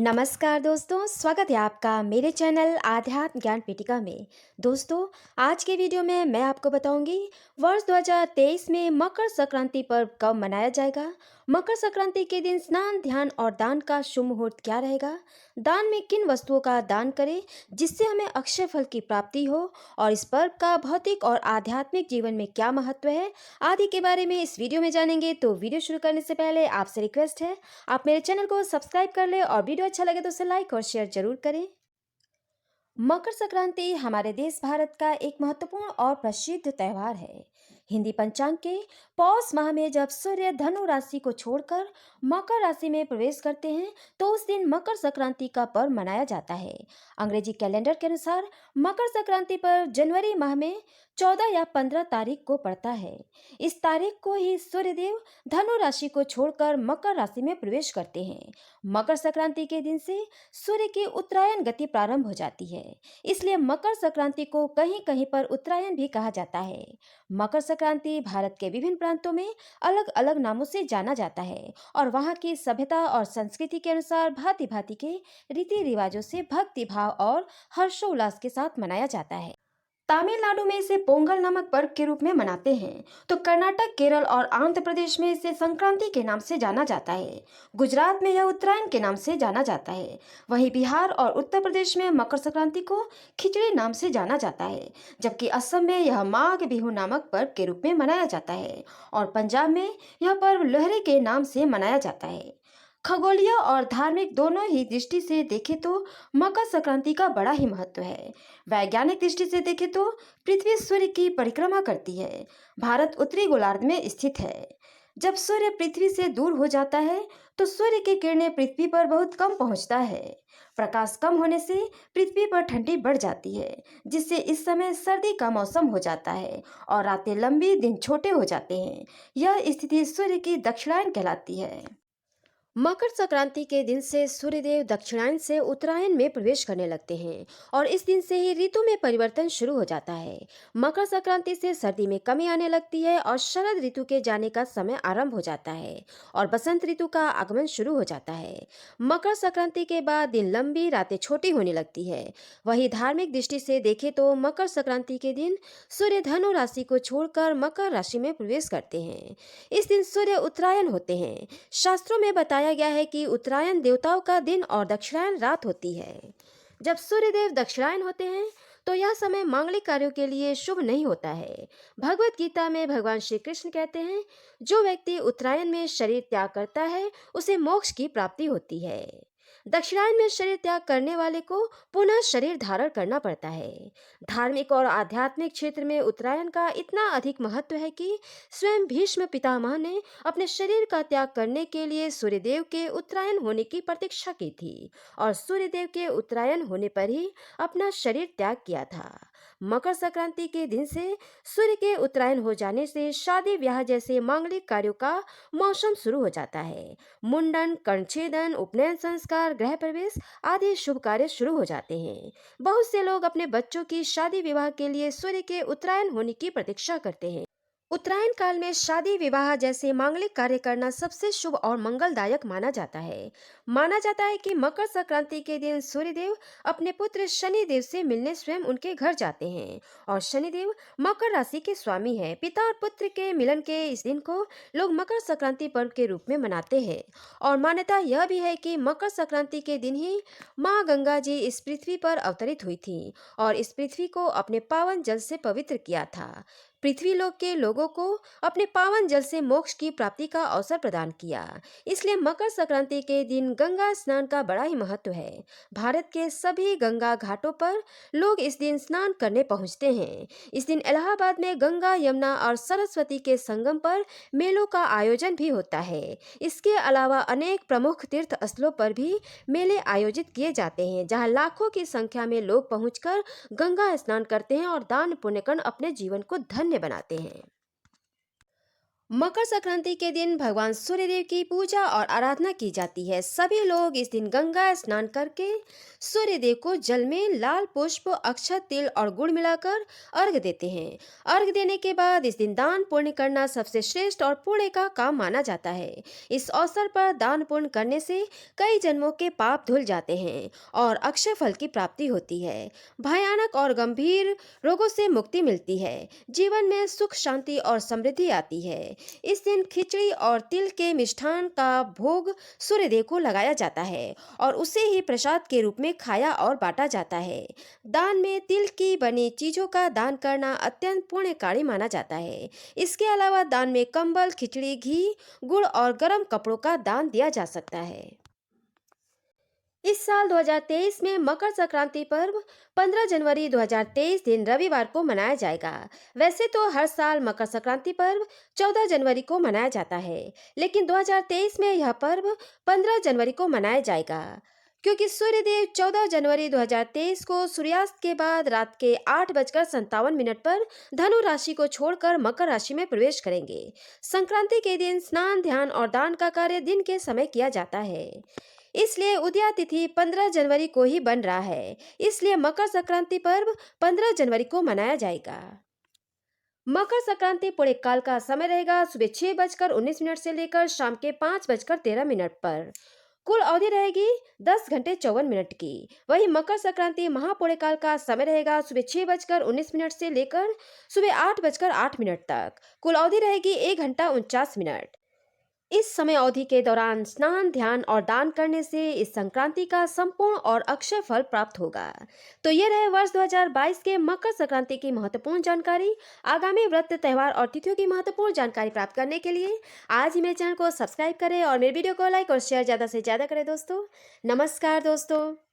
नमस्कार दोस्तों, स्वागत है आपका मेरे चैनल आध्यात्म ज्ञान पीठिका में। दोस्तों, आज के वीडियो में मैं आपको बताऊंगी वर्ष 2023 में मकर संक्रांति पर्व कब मनाया जाएगा। मकर संक्रांति के दिन स्नान, ध्यान और दान का शुभ मुहूर्त क्या रहेगा। दान में किन वस्तुओं का दान करें जिससे हमें अक्षय फल की प्राप्ति हो, और इस पर्व का भौतिक और आध्यात्मिक जीवन में क्या महत्व है आदि के बारे में इस वीडियो में जानेंगे। तो वीडियो शुरू करने से पहले आपसे रिक्वेस्ट है, आप मेरे चैनल को सब्सक्राइब कर ले और वीडियो अच्छा लगे तो उसे लाइक और शेयर जरूर करें। मकर संक्रांति हमारे देश भारत का एक महत्वपूर्ण और प्रसिद्ध त्योहार है। हिंदी पंचांग के पौष माह में जब सूर्य धनु राशि को छोड़कर मकर राशि में प्रवेश करते हैं तो उस दिन मकर संक्रांति का पर्व मनाया जाता है। अंग्रेजी कैलेंडर के अनुसार मकर संक्रांति पर जनवरी माह में 14 या 15 तारीख को पड़ता है। इस तारीख को ही सूर्यदेव धनु राशि को छोड़कर मकर राशि में प्रवेश करते हैं। मकर संक्रांति के दिन से सूर्य की उत्तरायण गति प्रारंभ हो जाती है, इसलिए मकर संक्रांति को कहीं कहीं पर उत्तरायण भी कहा जाता है। मकर संक्रांति भारत के विभिन्न प्रांतों में अलग अलग नामों से जाना जाता है और वहाँ की सभ्यता और संस्कृति के अनुसार भांति भांति के रीति रिवाजों से भक्ति भाव और हर्षोल्लास के साथ मनाया जाता है। तमिलनाडु में इसे पोंगल नामक पर्व के रूप में मनाते हैं, तो कर्नाटक, केरल और आंध्र प्रदेश में इसे संक्रांति के नाम से जाना जाता है। गुजरात में यह उत्तरायण के नाम से जाना जाता है। वहीं बिहार और उत्तर प्रदेश में मकर संक्रांति को खिचड़ी नाम से जाना जाता है, जबकि असम में यह माघ बिहू नामक पर्व के रूप में मनाया जाता है और पंजाब में यह पर्व लोहड़ी के नाम से मनाया जाता है। खगोलीय और धार्मिक दोनों ही दृष्टि से देखें तो मकर संक्रांति का बड़ा ही महत्व है। वैज्ञानिक दृष्टि से देखें तो पृथ्वी सूर्य की परिक्रमा करती है। भारत उत्तरी गोलार्ध में स्थित है। जब सूर्य पृथ्वी से दूर हो जाता है तो सूर्य की किरणें पृथ्वी पर बहुत कम पहुंचता है। प्रकाश कम होने से पृथ्वी पर ठंडी बढ़ जाती है, जिससे इस समय सर्दी का मौसम हो जाता है और रातें लंबी, दिन छोटे हो जाते हैं। यह स्थिति सूर्य की दक्षिणायन कहलाती है। मकर संक्रांति के दिन से सूर्यदेव दक्षिणायन से उत्तरायण में प्रवेश करने लगते हैं और इस दिन से ही ऋतु में परिवर्तन शुरू हो जाता है। मकर संक्रांति से सर्दी में कमी आने लगती है और शरद ऋतु के जाने का समय आरंभ हो जाता है और बसंत ऋतु का आगमन शुरू हो जाता है। मकर संक्रांति के बाद दिन लंबी, रातें छोटी होने लगती है। वही धार्मिक दृष्टि से देखें तो मकर संक्रांति के दिन सूर्य धनु राशि को छोड़कर मकर राशि में प्रवेश करते हैं। इस दिन सूर्य उत्तरायण होते हैं। शास्त्रों में बताया गया है कि उत्तरायण देवताओं का दिन और दक्षिणायन रात होती है। जब सूर्यदेव दक्षिणायन होते हैं तो यह समय मांगलिक कार्यों के लिए शुभ नहीं होता है। भगवत गीता में भगवान श्री कृष्ण कहते हैं, जो व्यक्ति उत्तरायण में शरीर त्याग करता है उसे मोक्ष की प्राप्ति होती है। दक्षिणायन में शरीर त्याग करने वाले को पुनः शरीर धारण करना पड़ता है। धार्मिक और आध्यात्मिक क्षेत्र में उत्तरायण का इतना अधिक महत्व है कि स्वयं भीष्म पितामह ने अपने शरीर का त्याग करने के लिए सूर्यदेव के उत्तरायण होने की प्रतीक्षा की थी और सूर्यदेव के उत्तरायण होने पर ही अपना शरीर त्याग किया था। मकर संक्रांति के दिन से सूर्य के उत्तरायण हो जाने से शादी ब्याह जैसे मांगलिक कार्यों का मौसम शुरू हो जाता है। मुंडन, कर्णछेदन, उपनयन संस्कार, गृह प्रवेश आदि शुभ कार्य शुरू हो जाते हैं। बहुत से लोग अपने बच्चों की शादी विवाह के लिए सूर्य के उत्तरायण होने की प्रतीक्षा करते हैं। उत्तरायण काल में शादी विवाह जैसे मांगलिक कार्य करना सबसे शुभ और मंगलदायक माना जाता है। माना जाता है कि मकर संक्रांति के दिन सूर्यदेव अपने पुत्र शनिदेव से मिलने स्वयं उनके घर जाते हैं और शनिदेव मकर राशि के स्वामी हैं। पिता और पुत्र के मिलन के इस दिन को लोग मकर संक्रांति पर्व के रूप में मनाते हैं और मान्यता यह भी है कि मकर संक्रांति के दिन ही माँ गंगा जी इस पृथ्वी पर अवतरित हुई थी और इस पृथ्वी को अपने पावन जल से पवित्र किया था। पृथ्वी लोक के लोगों को अपने पावन जल से मोक्ष की प्राप्ति का अवसर प्रदान किया। इसलिए मकर संक्रांति के दिन गंगा स्नान का बड़ा ही महत्व है। भारत के सभी गंगा घाटों पर लोग इस दिन स्नान करने पहुंचते हैं। इस दिन इलाहाबाद में गंगा, यमुना और सरस्वती के संगम पर मेलों का आयोजन भी होता है। इसके अलावा अनेक प्रमुख तीर्थ स्थलों पर भी मेले आयोजित किए जाते हैं, जहां लाखों की संख्या में लोग पहुंचकर गंगा स्नान करते हैं और दान पुण्य कर अपने जीवन को धन्य बनाते हैं। मकर संक्रांति के दिन भगवान सूर्यदेव की पूजा और आराधना की जाती है। सभी लोग इस दिन गंगा स्नान करके सूर्यदेव को जल में लाल पुष्प, अक्षत, तिल और गुड़ मिलाकर अर्घ देते हैं। अर्घ देने के बाद इस दिन दान पुण्य करना सबसे श्रेष्ठ और पुण्य का काम माना जाता है। इस अवसर पर दान पुण्य करने से कई जन्मों के पाप धुल जाते हैं और अक्षय फल की प्राप्ति होती है। भयानक और गंभीर रोगों से मुक्ति मिलती है। जीवन में सुख, शांति और समृद्धि आती है। इस दिन खिचड़ी और तिल के मिष्ठान का भोग सूर्यदेव को लगाया जाता है और उसे ही प्रसाद के रूप में खाया और बांटा जाता है। दान में तिल की बनी चीजों का दान करना अत्यंत पुण्यकारी माना जाता है। इसके अलावा दान में कंबल, खिचड़ी, घी, गुड़ और गर्म कपड़ों का दान दिया जा सकता है। इस साल 2023 में मकर संक्रांति पर्व 15 जनवरी 2023 दिन रविवार को मनाया जाएगा। वैसे तो हर साल मकर संक्रांति पर्व 14 जनवरी को मनाया जाता है, लेकिन 2023 में यह पर्व 15 जनवरी को मनाया जाएगा, क्योंकि सूर्यदेव 14 जनवरी 2023 को सूर्यास्त के बाद रात के 8:57 पर धनु राशि को छोड़कर मकर राशि में प्रवेश करेंगे। संक्रांति के दिन स्नान, ध्यान और दान का कार्य दिन के समय किया जाता है, इसलिए उदया तिथि 15 जनवरी को ही बन रहा है। इसलिए मकर संक्रांति पर्व 15 जनवरी को मनाया जाएगा। मकर संक्रांति पूरे काल का समय रहेगा सुबह 6:19 से लेकर शाम के 5:13 पर। कुल अवधि रहेगी 10 घंटे 54 मिनट की। वही मकर संक्रांति महापूरे काल का समय रहेगा सुबह 6:19 से लेकर सुबह 8:08 तक। कुल अवधि रहेगी 1 घंटा 49 मिनट। इस समय अवधि के दौरान स्नान, ध्यान और दान करने से इस संक्रांति का संपूर्ण और अक्षय फल प्राप्त होगा। तो ये रहे वर्ष 2022 के मकर संक्रांति की महत्वपूर्ण जानकारी। आगामी व्रत, त्योहार और तिथियों की महत्वपूर्ण जानकारी प्राप्त करने के लिए आज ही मेरे चैनल को सब्सक्राइब करें और मेरे वीडियो को लाइक और शेयर ज़्यादा से ज़्यादा करें दोस्तों। नमस्कार दोस्तों।